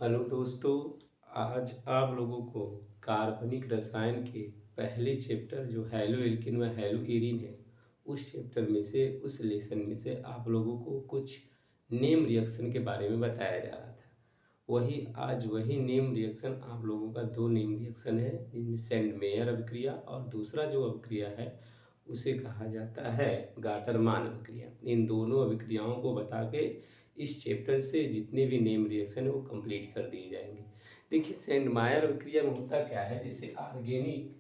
Hello दोस्तों। आज आप लोगों को कार्बनिक रसायन के पहले चैप्टर जो हैलो एल्किन व हैलो एरीन है, उस चैप्टर में से उस लेसन में से आप लोगों को कुछ नेम रिएक्शन के बारे में बताया जा रहा था। वही नेम रिएक्शन आप लोगों का दो नेम रिएक्शन है, जिनमें सेंड मेयर अभिक्रिया और दूसरा जो अभिक्रिया है उसे कहा जाता है गाटरमान अभिक्रिया। इन दोनों अभिक्रियाओं को बता के इस चैप्टर से जितने भी नेम रिएक्शन है वो कंप्लीट कर दिए जाएंगे। देखिए, सेंडमायर अभिक्रिया में होता क्या है, जैसे ऑर्गेनिक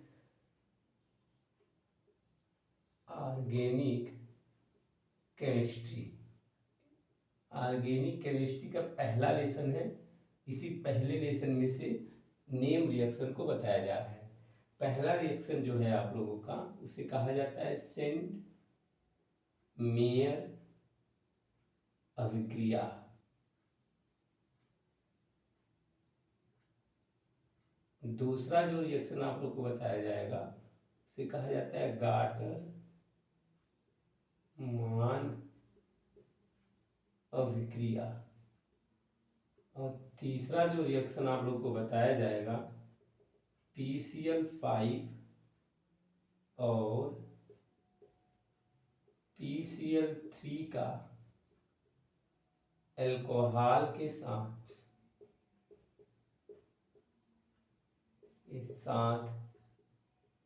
केमिस्ट्री ऑर्गेनिक केमिस्ट्री का पहला लेसन है। इसी पहले लेसन में से नेम रिएक्शन को बताया जा रहा है। पहला रिएक्शन जो है आप लोगों का, उसे कहा जाता है सेंड मेयर अभिक्रिया। दूसरा जो रिएक्शन आप लोग को बताया जाएगा उसे कहा जाता है गाटर मान अभिक्रिया। और तीसरा जो रिएक्शन आप लोग को बताया जाएगा PCl5 और PCl3 का अल्कोहल के साथ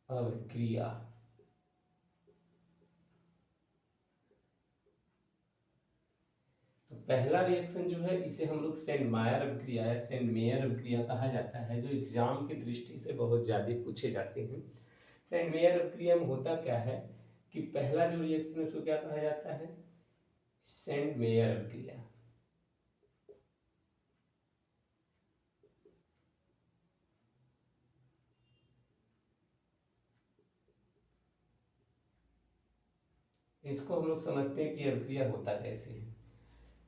अभिक्रिया। तो पहला रिएक्शन जो है इसे हम लोग सेंडमायर अभिक्रिया या सेंडमेयर अभिक्रिया कहा जाता है, जो एग्जाम की दृष्टि से बहुत ज़्यादा पूछे जाते हैं। सेंडमेयर अभिक्रिया में होता क्या है कि पहला जो रिएक्शन है उसको क्या कहा जाता है, सेंडमेयर अभिक्रिया। इसको हम लोग समझते हैं कि अभिक्रिया होता कैसे है।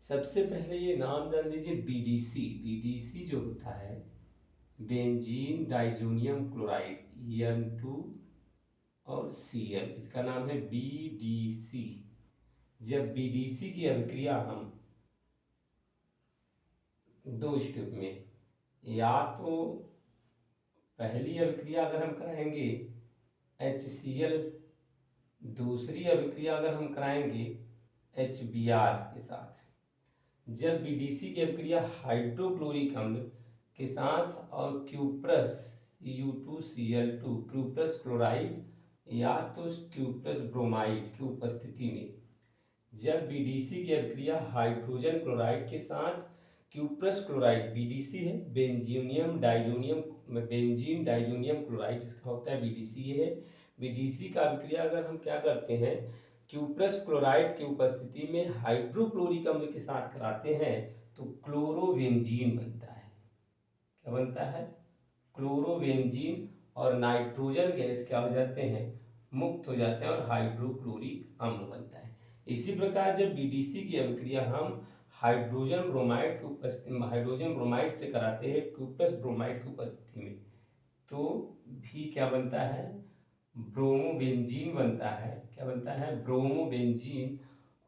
सबसे पहले ये नाम जान लीजिए, बीडीसी। बीडीसी जो होता है बेंजीन डाइजोनियम क्लोराइड, EN2 और Cl, इसका नाम है बीडीसी। जब बीडीसी की अभिक्रिया हम दो स्टेप में, या तो पहली अभिक्रिया अगर हम कराएंगे HCl, दूसरी अभिक्रिया अगर हम कराएंगे HBr के साथ। जब बीडीसी की अभिक्रिया हाइड्रोक्लोरिक अम्ल के साथ और क्यूप्रस U2Cl2 क्यूप्रस क्लोराइड या तो क्यूप्रस ब्रोमाइड की उपस्थिति में, जब बीडीसी की अभिक्रिया हाइड्रोजन क्लोराइड के साथ क्यूप्रस क्लोराइड, बीडीसी है बेंजीनियम डाइजोनियम, बेंजीन डाइजोनियम क्लोराइड इसका होता है बीडीसी। ये है बीडीसी का अभिक्रिया अगर हम क्या करते हैं, क्यूप्रस क्लोराइड की उपस्थिति में हाइड्रोक्लोरिक अम्ल के साथ कराते हैं तो क्लोरोवेंजीन बनता है। क्या बनता है, क्लोरोवेंजीन। और नाइट्रोजन गैस क्या हो जाते हैं, मुक्त हो जाते हैं और हाइड्रोक्लोरिक अम्ल बनता है। इसी प्रकार जब बीडीसी की अभिक्रिया हम हाइड्रोजन ब्रोमाइड से कराते हैं क्यूप्रस ब्रोमाइड की उपस्थिति में, तो भी क्या बनता है, ब्रोमोबेंजीन बनता है। क्या बनता है, ब्रोमोबेंजीन।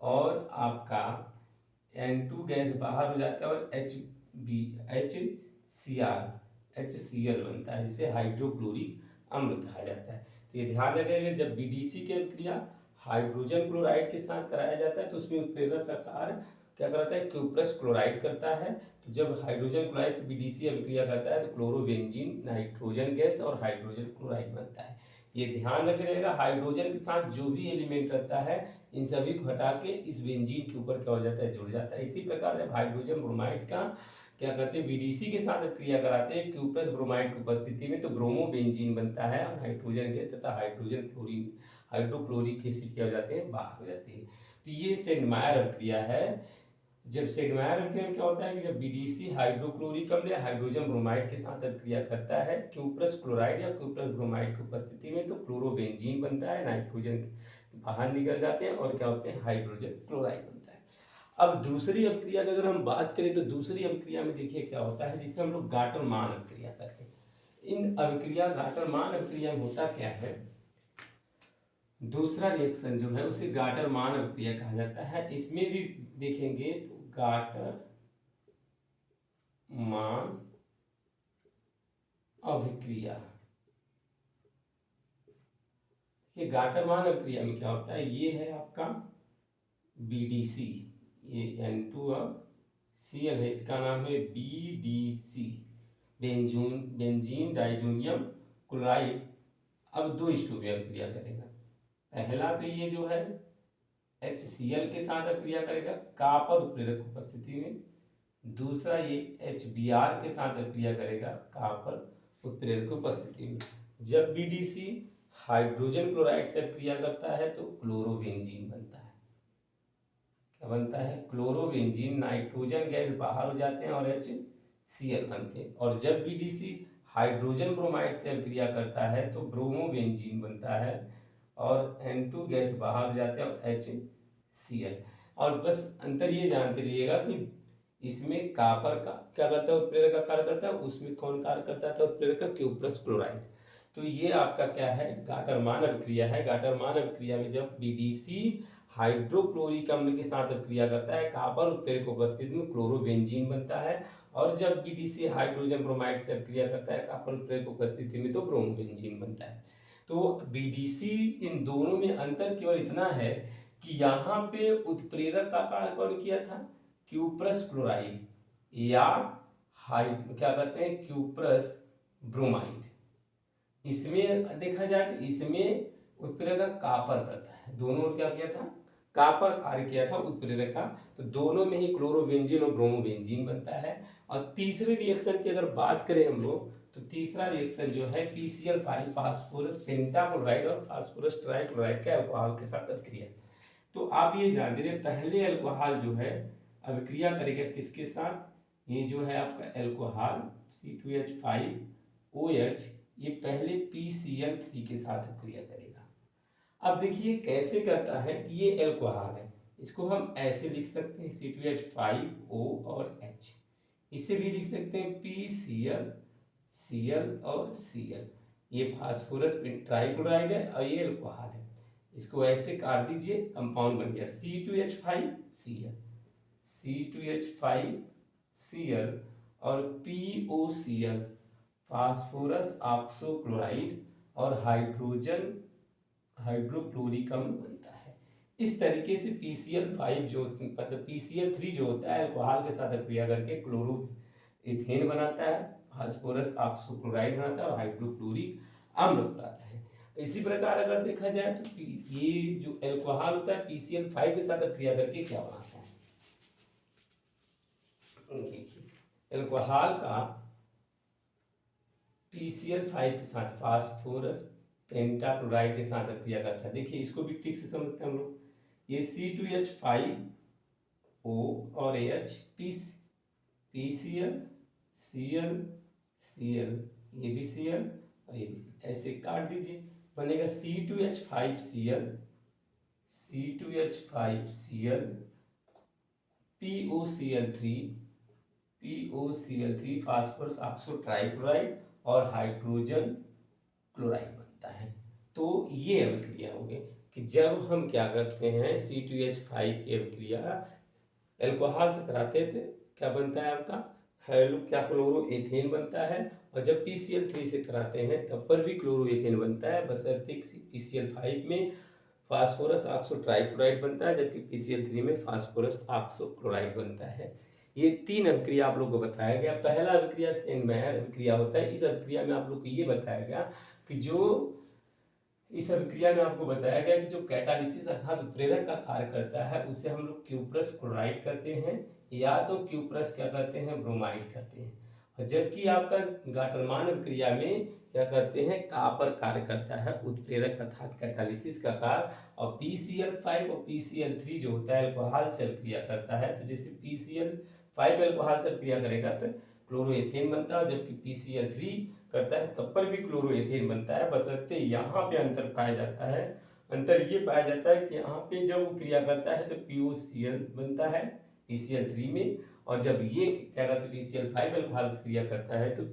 और आपका N2 गैस बाहर हो जाता है और HCl बनता है, जिसे हाइड्रोक्लोरिक अम्ल कहा जाता है। तो ये ध्यान रखिएगा, जब बीडीसी की अभिक्रिया हाइड्रोजन क्लोराइड के साथ कराया जाता है तो उसमें उत्प्रेरक का कार्य क्या करता है, क्यूप्रस क्लोराइड करता है। तो जब हाइड्रोजन क्लोराइड से बीडीसी अभिक्रिया करता है तो क्लोरोबेंजीन, नाइट्रोजन गैस और हाइड्रोजन क्लोराइड बनता है। ये ध्यान रखिएगा, हाइड्रोजन के साथ जो भी एलिमेंट रहता है इन सभी को हटा के इस बेंजीन के ऊपर क्या हो जाता है, जुड़ जाता है। इसी प्रकार जब हाइड्रोजन ब्रोमाइड का क्या करते हैं, बीडीसी के साथ क्रिया कराते हैं क्यूप्रस ब्रोमाइड की उपस्थिति में, तो ब्रोमोबेंजीन बनता है और नाइट्रोजन गैस तथा हाइड्रोजन क्लोरीन हाइड्रोक्लोरिक एसिड क्या हो जाते हैं, बाहर हो जाते हैं। तो ये सेंडमायर अभिक्रिया है। जब सेंडमायर अभिक्रिया में क्या होता है कि जब बीडीसी हाइड्रोक्लोरिक अम्ल या हाइड्रोजन ब्रोमाइड के साथ अभिक्रिया करता है क्यूप्रस क्लोराइड या क्यूप्रस ब्रोमाइड की उपस्थिति में, तो क्लोरोबेंजीन बनता है, नाइट्रोजन बाहर निकल जाते हैं और क्या होते हैं, हाइड्रोजन क्लोराइड बनता है। अब दूसरी अभिक्रिया की अगर हम बात करें तो दूसरी अभिक्रिया में देखिए क्या होता है, जिसे हम लोग गाटरमान अभिक्रिया कहते हैं। इन अभिक्रिया गाटरमान अभिक्रिया में होता क्या है, दूसरा रिएक्शन जो है उसे गाटरमान अभिक्रिया कहा जाता है। इसमें भी देखेंगे तो गाटर मान अभिक्रिया। ये गाटरमान अभिक्रिया में क्या होता है, ये है आपका BDC, ये N2Cl है, इसका नाम है BDC, बेंजीन डाइजोनियम क्लोराइड। अब दो स्टोवी अभिक्रिया करेगा। पहला तो ये जो है HCl के साथ अभिक्रिया करेगा कॉपर उत्प्रेरक उपस्थिति में। दूसरा ये HBr के साथ अभिक्रिया करेगा कॉपर उत्प्रेरक उपस्थिति में। जब BDC हाइड्रोजन क्लोराइड से अभिक्रिया करता है तो क्लोरोबेंजीन बनता है। क्या बनता है, क्लोरोबेंजीन। नाइट्रोजन गैस बाहर हो जाते हैं और HCl बनते हैं। और जब BDC हाइड्रोजन ब्रोमाइड से अभिक्रिया करता है तो ब्रोमोबेंजीन बनता है और N2 गैस बाहर हो जाते हैं और HCl। और बस अंतर ये जानते रहिएगा कि इसमें कॉपर का क्या करता है, उत्प्रेरक का कार्य करता है, उसमें कौन कार्य करता था, उत्प्रेरक का क्यूप्रस क्लोराइड। तो ये आपका क्या है, गाटरमान अभिक्रिया है। गाटरमान अभिक्रिया में जब BDC हाइड्रोक्लोरिक अम्ल के साथ अभिक्रिया करता है कॉपर उत्प्रेरक उपस्थिति में क्लोरोबेंजीन बनता है। और जब BDC हाइड्रोजन ब्रोमाइड से अभिक्रिया करता है कॉपर उत्प्रेरक उपस्थिति में तो ब्रोमोबेंजीन बनता है। तो BDC इन दोनों में अंतर केवल इतना है कि यहाँ पे उत्प्रेरक का कार्य कौन किया था, क्यूप्रस क्लोराइड या क्या कहते हैं क्यूप्रस ब्रोमाइड। इसमें देखा जाए तो इसमें उत्प्रेरक कॉपर करता है, दोनों क्या किया था, कॉपर कार्य किया था उत्प्रेरक का। तो दोनों में ही क्लोरोबेंजीन और ब्रोमोबेंजीन बनता है। और तीसरे रिएक्शन की अगर बात करें हम लोग तो तीसरा रिएक्शन जो है PCl5 फास्फोरस पेंटाक्लोराइड और फास्फोरस ट्राइक्लोराइड का अल्कोहल के साथ अभिक्रिया। तो आप ये जानते रहे पहले अल्कोहल जो है अभिक्रिया करेगा किसके साथ, ये जो है आपका अल्कोहल C2H5OH ये पहले PCl3 के साथ अभिक्रिया करेगा। अब देखिए कैसे करता है कि ये अल्कोहल है, इसको हम ऐसे लिख सकते हैं C2H5O और H। इससे भी लिख सकते हैं PCl, Cl और Cl। ये फास्फोरस ट्राइक्लोराइड है और ये अल्कोहल है। इसको ऐसे काट दीजिए, कंपाउंड बन गया C2H5Cl, C2H5Cl और POCl फास्फोरस ऑक्सो क्लोराइड और हाइड्रोक्लोरिक अम्ल बनता है। इस तरीके से PCl5 जो मतलब PCl3 जो होता है अल्कोहल के साथ अभिक्रिया करके क्लोरो इथेन बनाता है, फास्फोरस ऑक्सो क्लोराइड बनाता है और हाइड्रोक्लोरिक अम्ल बनाता है। इसी प्रकार अगर देखा जाए तो ये जो अल्कोहल होता है PCl5 के साथ अभिक्रिया करके क्या बनाता है, देखिए अल्कोहल का PCl5 के साथ फास्फोरस पेंटाक्लोराइड के साथ अभिक्रिया करता है। देखिए इसको भी ठीक से समझते हैं हम लोग। ये C2H5O और H PCl Cl Cl ये भी Cl और ये भी ऐसे काट दीजिए, बनेगा C2H5Cl POCl3 phosphorus oxo trichloride और हाइड्रोजन क्लोराइड बनता है। तो ये अभिक्रिया हो गई कि जब हम क्या करते हैं C2H5 की अभिक्रिया अल्कोहल से कराते थे क्या बनता है आपका क्या क्लोरोएथेन बनता है। और जब PCl3 से कराते हैं तब पर भी क्लोरोएथेन बनता है, बशर्ते PCl5 में फास्फोरस ऑक्सो ट्राइक्लोराइड बनता है जबकि PCl3 में फास्फोरस ऑक्सो क्लोराइड बनता है। ये तीन अभिक्रिया आप लोग को बताया गया। पहला अभिक्रिया सेनमेयर अभिक्रिया होता है। इस अभिक्रिया में आप लोग को ये बताया गया कि इस अभिक्रिया में आपको बताया गया कि जो कैटालिसिस अर्थात उत्प्रेरक का कार्य करता है उसे हम लोग क्यूप्रस क्लोराइड करते हैं या तो क्यूप्रस क्या करते हैं ब्रोमाइड करते हैं। और जबकि आपका गाटरमान अभिक्रिया में क्या करते हैं कॉपर कार्य करता है उत्प्रेरक अर्थात कैटालिसिस का कार्य। और PCl5 और PCl3 जो होता है अल्कोहल से अभिक्रिया करता है। तो जैसे PCl5 अल्कोहल से अभिक्रिया करेगा तो क्लोरोएथेन बनता है, जबकि PCl3 करता है तब पर भी क्लोरोएथेन बनता है, बशर्ते यहाँ पे अंतर पाया जाता है। अंतर ये पाया जाता है कि यहाँ पे जब वो क्रिया करता है तो POCl बनता है PCl3 में, और जब ये क्या कहते हैं PCl5 अल्कोहल से क्रिया करता है तो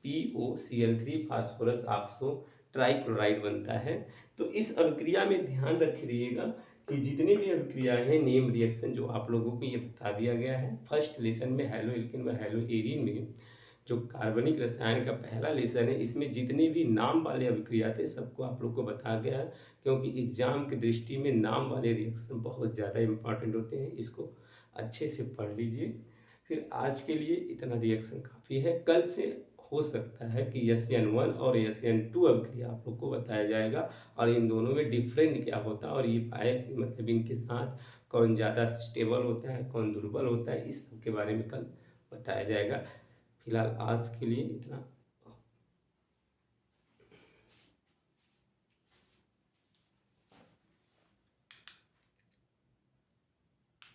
POCl3 फास्फोरस ऑक्सो ट्राइक्लोराइड बनता है। तो इस अभिक्रिया में ध्यान रखिएगा कि जितनी भी अभिक्रियाएं हैं नेम रिएक्शन जो आप लोगों को ये बता दिया गया है फर्स्ट लेसन में हेलो एल्किन व हेलो एरीन में, जो कार्बनिक रसायन का पहला लेसन है इसमें जितने भी नाम वाले अभिक्रिया थे सबको आप लोग को बताया गया है, क्योंकि एग्जाम की दृष्टि में नाम वाले रिएक्शन बहुत ज़्यादा इंपॉर्टेंट होते हैं, इसको अच्छे से पढ़ लीजिए। फिर आज के लिए इतना रिएक्शन काफ़ी है, कल से हो सकता है कि SN1 और SN2 अभिक्रिया आप लोग को बताया जाएगा और इन दोनों में डिफरेंट क्या होता है और ये पाए मतलब इनके साथ कौन ज़्यादा स्टेबल होता है कौन दुर्बल होता है, इस सब के बारे में कल बताया जाएगा। फिलहाल आज के लिए इतना।